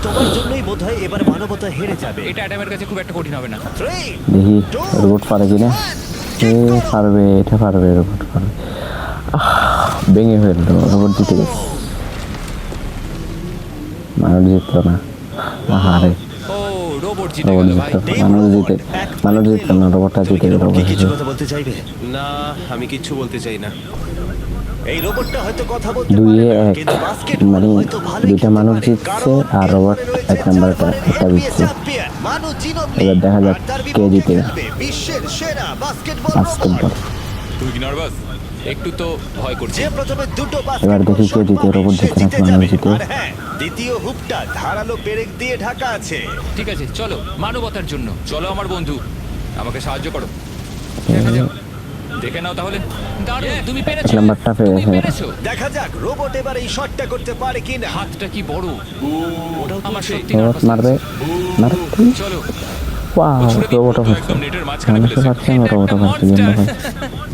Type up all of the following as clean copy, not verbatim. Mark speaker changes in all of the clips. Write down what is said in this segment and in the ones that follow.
Speaker 1: তোমার জন্যই বোধহয় এবার মানবতা হেরে যাবে।
Speaker 2: এটা অ্যাডামের কাছে খুব একটা কঠিন হবে না।
Speaker 1: 3
Speaker 3: দেখি রোবট পারে কিনা। পারবে, এটা পারবে, রোবট পারবে। ভেঙে ফেললো, রোবট জিতে গেছে। মানুষ জিতলো না, হারে।
Speaker 2: ও রোবট জিতে
Speaker 3: রোবট
Speaker 2: গেল ভাই।
Speaker 3: জিতলো, মানুষ জিতলো না, রোবটটা জিতে গেল।
Speaker 1: কি কিছু কথা বলতে চাইবে?
Speaker 4: না, আমি কিচ্ছু বলতে চাই না।
Speaker 1: এই রোবটটা হয়তো কথা বলতে পারে
Speaker 3: দুইয়ে
Speaker 1: না,
Speaker 3: এক,
Speaker 1: কিন্তু বাস্কেটবল
Speaker 3: মানে
Speaker 1: হয়তো ভালোই
Speaker 3: দুইটা
Speaker 1: খেলতে
Speaker 3: মানুষ
Speaker 1: পারে।
Speaker 3: জিতছে
Speaker 1: কারণ
Speaker 3: আর
Speaker 1: এর
Speaker 3: রোবট
Speaker 1: মনে রয়েছে
Speaker 3: এক নাম্বারটা
Speaker 1: 4
Speaker 3: একটা
Speaker 1: NBA
Speaker 3: জিতছে।
Speaker 1: চ্যাম্পিয়ন মানু জিনোবলি।
Speaker 3: এবার দেখা যাক
Speaker 1: আর তার
Speaker 3: কে
Speaker 1: বিপক্ষে
Speaker 3: জিতে।
Speaker 1: খেলবে বিশ্বের সেরা বাস্কেটবল
Speaker 3: বাস্কেটবল।
Speaker 1: রোবট।
Speaker 2: তুই কি নার্ভাস? একটু তো ভয় করছে।
Speaker 1: যে প্রথমে দুটো
Speaker 3: এবার দেখি কে জিতে, রোবট
Speaker 1: সে
Speaker 3: জিতে না
Speaker 1: জিতে
Speaker 3: মানুষ
Speaker 1: যাবে।
Speaker 3: জিতে।
Speaker 1: আর হ্যাঁ, দ্বিতীয় হুপটা ধারালো পেরেক দিয়ে ঢাকা আছে।
Speaker 2: ঠিক আছে চলো মানবতার জন্য, চলো আমার বন্ধু, আমাকে সাহায্য করো। দেখা যাক। দেখে নাও তাহলে। দারুণ, তুমি পেরেছো।
Speaker 3: নাম্বারটা
Speaker 2: তুমি
Speaker 3: পেয়েছে।
Speaker 2: পেরেছো।
Speaker 1: দেখা যাক রোবট এবার এই শটটা করতে পারে কিনা।
Speaker 2: হাতটা কি বড়। আমার সত্যি
Speaker 3: রোবট
Speaker 2: নার্ভাস
Speaker 3: মারবে, মারবে।
Speaker 2: চলো।
Speaker 3: ওয়াও, রোবটও পারছে।
Speaker 2: একদম নেটের মাঝখানে
Speaker 3: মানুষও
Speaker 2: ফেলেছে।
Speaker 3: পারছে, আমার রোবটও পারছে।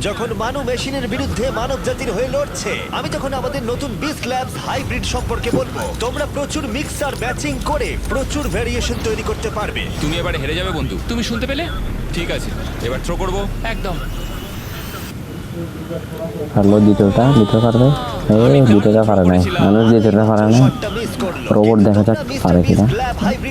Speaker 1: যখন মানু মেশিনের বিরুদ্ধে মানব জাতির হয়ে লড়ছে, আমি তখন আমাদের নতুন বিস্ট ল্যাবস হাইব্রিড সম্পর্কে বলবো। তোমরা প্রচুর মিক্সার ম্যাচিং করে প্রচুর ভেরিয়েশন তৈরি করতে পারবে।
Speaker 2: তুমি এবারে হেরে যাবে বন্ধু, তুমি শুনতে পেলে? ঠিক আছে, এবার থ্রো করবো। একদম।
Speaker 3: পারলো, দ্বিতীয়টা দিতে পারবে। দ্বিতীয়টা পারে নাই, মানুষ দ্বিতীয়টা পারে নাই।
Speaker 1: শটটা মিস করলো।
Speaker 3: রোবট দেখা যাক পারে কিনা।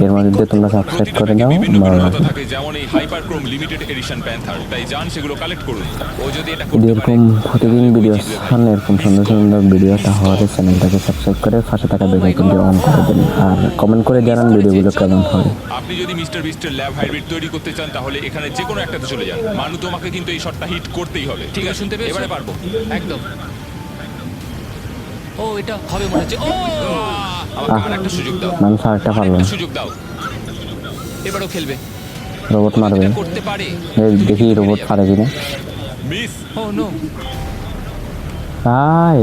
Speaker 3: এর মধ্যে তোমরা সাবস্ক্রাইব করে দাও,
Speaker 2: বিভিন্ন
Speaker 3: ভালো
Speaker 2: গুণগত
Speaker 3: লাগবে।
Speaker 2: থাকে, যেমন এই হাইপারক্রোম লিমিটেড এডিশন প্যান্থার। তাই যান সেগুলো কালেক্ট করুন। ও যদি এটা করতে পারে,
Speaker 3: এরকম প্রতিদিন ভিডিও সামনে এরকম সুন্দর সুন্দর ভিডিও তাহলে চ্যানেলটাকে সাবস্ক্রাইব করে পাশে থাকা বেল আইকনটি অন করে দিন আর কমেন্ট করে জানান ভিডিওগুলো কেমন হয়।
Speaker 2: আপনি যদি মিস্টার বিস্টের ল্যাব হাইব্রিড তৈরি করতে চান তাহলে এখানে যে কোনো একটাতে চলে যান। মানু, তোমাকে কিন্তু এই শটটা হিট করতেই হবে। ঠিক আছে, শুনতে পেয়েছো? এবারে পারবো। একদম। ও এটা হবে মনে হচ্ছে। ও আমাকে আরেকটা সুযোগ দাও।
Speaker 3: মানুষ আরেকটা পারলো
Speaker 2: আরেকটা
Speaker 3: না।
Speaker 2: সুযোগ দাও। এবারও খেলবে।
Speaker 3: রোবট মারবে,
Speaker 2: এটা করতে পারে।
Speaker 3: দেখি রোবট পারে কিনা।
Speaker 2: মিস। ও নো।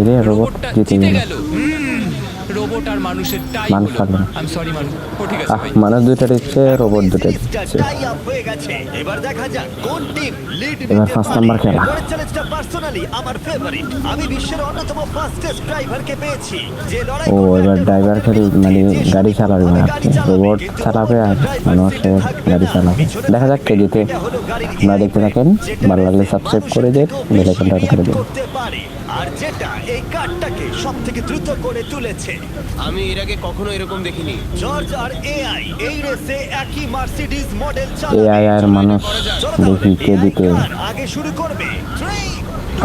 Speaker 3: রে রোবট
Speaker 2: রোবটটা
Speaker 3: জিতে
Speaker 2: জিতে
Speaker 3: গেল।
Speaker 2: গেল। রোবট আর মানুষের টাই
Speaker 3: মানুষ
Speaker 2: হলো।
Speaker 3: পারলো না।
Speaker 2: আই এম সরি মানু। ও ঠিক আছে ভাই।
Speaker 3: মানুষ দুইটা দিচ্ছে, রোবট দুটো দিচ্ছে।
Speaker 1: টাই আপ হয়ে গেছে। এবার দেখা যাক কোন টিম লিড
Speaker 3: এবার
Speaker 1: নিতে
Speaker 3: first
Speaker 1: পারে।
Speaker 3: number খেলা।
Speaker 1: এবারের চ্যালেঞ্জটা পার্সোনালি আমার ফেভারিট। আমি বিশ্বের অন্যতম ফাস্টেস্ট ড্রাইভারকে পেয়েছি যে লড়াই
Speaker 3: ও
Speaker 1: করবে
Speaker 3: এবার
Speaker 1: একটা
Speaker 3: ড্রাইভার
Speaker 1: রোবটের
Speaker 3: খেলে
Speaker 1: বিরুদ্ধে।
Speaker 3: মানে
Speaker 1: যে
Speaker 3: গাড়ি চালাবে না,
Speaker 1: গাড়ি চালাবে,
Speaker 3: রোবট
Speaker 1: কিন্তু
Speaker 3: চালাবে আর
Speaker 1: ড্রাইভার
Speaker 3: মানুষের
Speaker 1: সিটে থাকবে
Speaker 3: গাড়ি
Speaker 1: না।
Speaker 3: চালাবে।
Speaker 1: পিছনে
Speaker 3: দেখা যাক কে
Speaker 1: থাকবে।
Speaker 3: জিতে।
Speaker 1: এটা হলো গাড়ির
Speaker 3: আপনারা দেখতে থাকেন,
Speaker 1: যেটা
Speaker 3: ভালো লাগলে
Speaker 1: রেসে
Speaker 3: সাবস্ক্রাইব
Speaker 1: মানুষের
Speaker 3: করে দেন,
Speaker 1: থেকেও
Speaker 3: বেল
Speaker 1: বেশি
Speaker 3: আইকনটা অন করে
Speaker 1: react
Speaker 3: দিন।
Speaker 1: করতে পারে। আর যেটা এই কারটাকে সবথেকে দ্রুত করে তুলেছে।
Speaker 4: আমি এর আগে কখনো এরকম দেখিনি।
Speaker 1: জর্জ আর এআই এই রেসে একই মার্সিডিজ মডেল
Speaker 3: এআই আর মানুষ, দেখি কে জিতে।
Speaker 1: আগে শুরু করবে। 3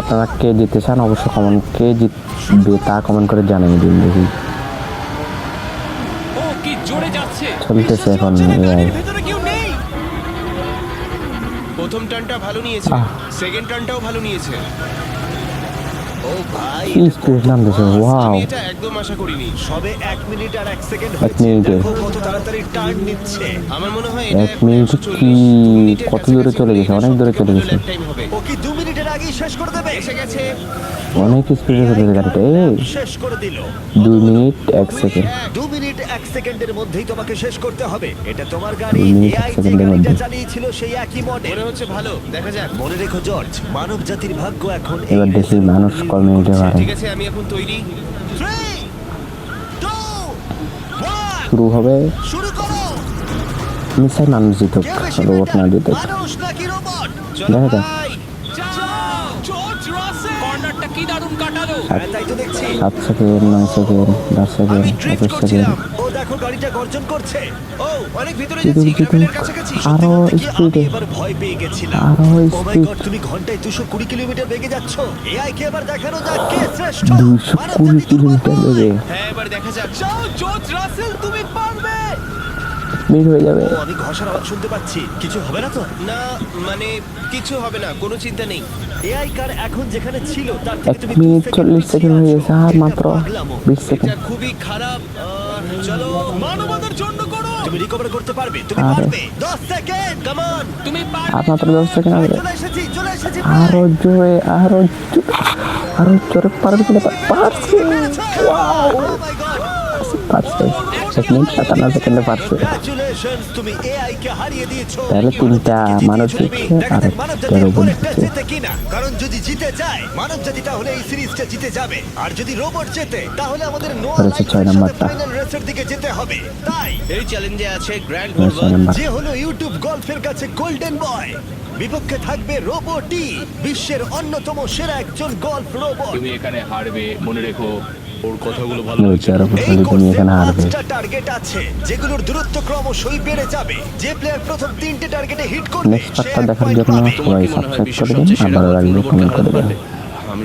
Speaker 3: আপনারা কে জিতে চান অবশ্যই কমেন্ট, কে জিতবে তা কমেন্ট করে জানিয়ে দিন। দেখি
Speaker 2: ও কি জোরে যাচ্ছে।
Speaker 3: চলতেছে এখন এআই।
Speaker 1: ভিতরে কেউ নেই।
Speaker 4: প্রথম টার্নটা ভালো নিয়েছে, সেকেন্ড টার্নটাও ভালো নিয়েছে।
Speaker 1: ও ভাই,
Speaker 3: কি স্পিড নামতেছে, ওয়াও।
Speaker 4: আমি এটা একদম আশা করিনি।
Speaker 1: সবে 1 মিনিট আর 1 সেকেন্ড
Speaker 3: এক
Speaker 1: হয়েছে।
Speaker 3: মিনিটে।
Speaker 1: দেখো কত তাড়াতাড়ি টার্ন নিচ্ছে।
Speaker 4: আমার মনে হয় এটা
Speaker 3: 1 মিনিট কি কত দূরে চলে গেছে, অনেক দূরে চলে গেছে।
Speaker 1: ও কি 2 মিনিটের আগেই শেষ করে দেবে?
Speaker 4: এসে গেছে।
Speaker 3: অনেক স্পিডে চলে গেছে গাড়িটা। এই
Speaker 1: শেষ করে দিল।
Speaker 3: 2 মিনিট 1 সেকেন্ড।
Speaker 1: 2 মিনিট 1 সেকেন্ডের মধ্যেই তোমাকে শেষ করতে হবে। এটা তোমার গাড়ি।
Speaker 3: 2 মিনিট 1
Speaker 1: এআই যে
Speaker 3: সেকেন্ডের
Speaker 1: গাড়িটা
Speaker 3: মধ্যে।
Speaker 1: চালিয়েছিল সেই একই মডেল।
Speaker 4: মনে হচ্ছে ভালো, দেখা যাক।
Speaker 1: মনে রেখো জর্জ, মানব জাতির ভাগ্য এখন এই
Speaker 3: এবার দেখি
Speaker 1: রেসের
Speaker 3: মানুষ
Speaker 1: উপর
Speaker 3: কয়
Speaker 1: নির্ভর
Speaker 3: মিনিটে
Speaker 1: করছে।
Speaker 3: পারে।
Speaker 4: ঠিক আছে, আমি এখন তৈরি।
Speaker 1: 3 2 1
Speaker 3: শুরু হবে।
Speaker 1: শুরু করো।
Speaker 3: আমি চাই মানুষ জিতুক,
Speaker 1: কে বেশি
Speaker 3: রোবট না
Speaker 1: better?
Speaker 3: জিতুক।
Speaker 1: মানুষ নাকি রোবট?
Speaker 4: চলো
Speaker 3: দেখা যাক।
Speaker 4: ভাই।
Speaker 2: যাও জর্জ রাসেল। কর্নারটা কি দারুণ কাটালো।
Speaker 1: হ্যাঁ, তাই তো দেখছি।
Speaker 3: 7 সেকেন্ড, 9 সেকেন্ড, 10 সেকেন্ড,
Speaker 4: আমি ড্রিফট
Speaker 3: 21 সেকেন্ড।
Speaker 4: করছিলাম।
Speaker 1: ও দেখো গাড়িটা গর্জন করছে।
Speaker 4: ও অনেক ভিতরে
Speaker 3: জিতুক,
Speaker 4: যাচ্ছি,
Speaker 3: জিতুক।
Speaker 4: গ্রাভেলের কাছাকাছি।
Speaker 3: আরো
Speaker 1: বলতে কি আমি
Speaker 3: স্পিডে,
Speaker 1: এবার ভয় পেয়ে গেছিলাম।
Speaker 3: আরো
Speaker 1: Oh my
Speaker 3: স্পিড।
Speaker 1: God, তুমি ঘন্টায় 220 কিলোমিটার বেগে যাচ্ছ। এআই কে এবার দেখানো যাক কে শ্রেষ্ঠ।
Speaker 3: 220 কিলোমিটার বেগে
Speaker 4: হ্যাঁ, এবার দেখা যাক।
Speaker 1: যাও জর্জ রাসেল, তুমি পারবে।
Speaker 3: মিট হয়ে যাবে।
Speaker 1: ও আমি ঘষার আওয়াজ শুনতে পাচ্ছি। কিছু হবে না তো?
Speaker 4: না, মানে কিছু হবে না, কোনো চিন্তা নেই।
Speaker 1: এআই কার এখন যেখানে ছিল তার
Speaker 3: 1
Speaker 1: থেকে তুমি 2
Speaker 3: মিনিট
Speaker 1: সেকেন্ড
Speaker 3: 40
Speaker 1: পিছিয়ে
Speaker 3: সেকেন্ড হয়ে
Speaker 1: আছো।
Speaker 3: গেছে, আর
Speaker 1: এটা
Speaker 3: মাত্র
Speaker 1: পাগলামো।
Speaker 3: 20
Speaker 4: এটা
Speaker 3: সেকেন্ড।
Speaker 4: খুবই খারাপ। চলো
Speaker 1: মানবতার জন্য করো। তুমি রিকভার করতে পারবে, তুমি
Speaker 3: আরে।
Speaker 1: পারবে। 10 সেকেন্ড, কাম অন।
Speaker 2: তুমি
Speaker 3: আর
Speaker 2: পারবে।
Speaker 3: মাত্র 10 সেকেন্ড হবে।
Speaker 1: চলে এসেছি, চলে এসেছি।
Speaker 3: আরো জোরে, আরো জোরে পারবে কিনা? পারছে।
Speaker 1: Oh my God!
Speaker 3: পারছে, 1 মিনিট 57 সেকেন্ডে পারছে।
Speaker 1: কংগ্রাচুলেশনস, তুমি এআই কে হারিয়ে দিয়েছো।
Speaker 3: তাহলে 3টা মানব জিতছে আর একটা রোবট
Speaker 1: একটা
Speaker 3: জিতছে।
Speaker 1: জিতে কিনা, কারণ যদি জিতে যায় মানব জাতি তাহলে এই সিরিজটা জিতে যাবে, আর যদি রোবট জেতে তাহলে আমাদের নোয়া
Speaker 3: করেছে ছয় নাম্বারটা।
Speaker 1: ফাইনাল রেসের দিকে যেতে হবে। তাই
Speaker 4: এই চ্যালেঞ্জে আছে গ্র্যান্ড
Speaker 3: ছয়
Speaker 4: গোলওয়াল।
Speaker 3: নাম্বার।
Speaker 1: যে হলো ইউটিউব গল্ফের কাছে গোল্ডেন বয়, বিপক্ষে থাকবে রোবটই, বিশ্বের অন্যতম সেরা একজন গল্ফ রোবট।
Speaker 2: তুমি এখানে হারবে, মনে রেখো।
Speaker 5: ওর কথাগুলো ভালো
Speaker 3: ওই
Speaker 5: লাগছে।
Speaker 3: চেয়ার উপর
Speaker 1: এই
Speaker 3: বসে তুমি
Speaker 1: কোর্সে
Speaker 3: এখানে হারবে।
Speaker 1: 5টা টার্গেট আছে যেগুলোর দূরত্ব ক্রমশই বেড়ে যাবে। যে প্লেয়ার প্রথম 3টে টার্গেটে হিট করবে
Speaker 3: নেক্সট
Speaker 1: সে
Speaker 3: পার্টটা
Speaker 1: এক
Speaker 3: দেখার
Speaker 1: পয়েন্ট
Speaker 3: জন্য
Speaker 1: পাবে।
Speaker 5: তোমার
Speaker 3: সবাই
Speaker 5: কি মনে হয়
Speaker 3: সাবস্ক্রাইব
Speaker 5: বিশ্বের
Speaker 3: করে দিন
Speaker 5: সবচেয়ে
Speaker 3: আর
Speaker 5: সেরা
Speaker 3: ভালো
Speaker 5: গল্ফ
Speaker 3: লাগলে
Speaker 5: রোবট
Speaker 3: কমেন্ট
Speaker 5: কাকে
Speaker 3: করে দিন।
Speaker 5: পাবে? আমি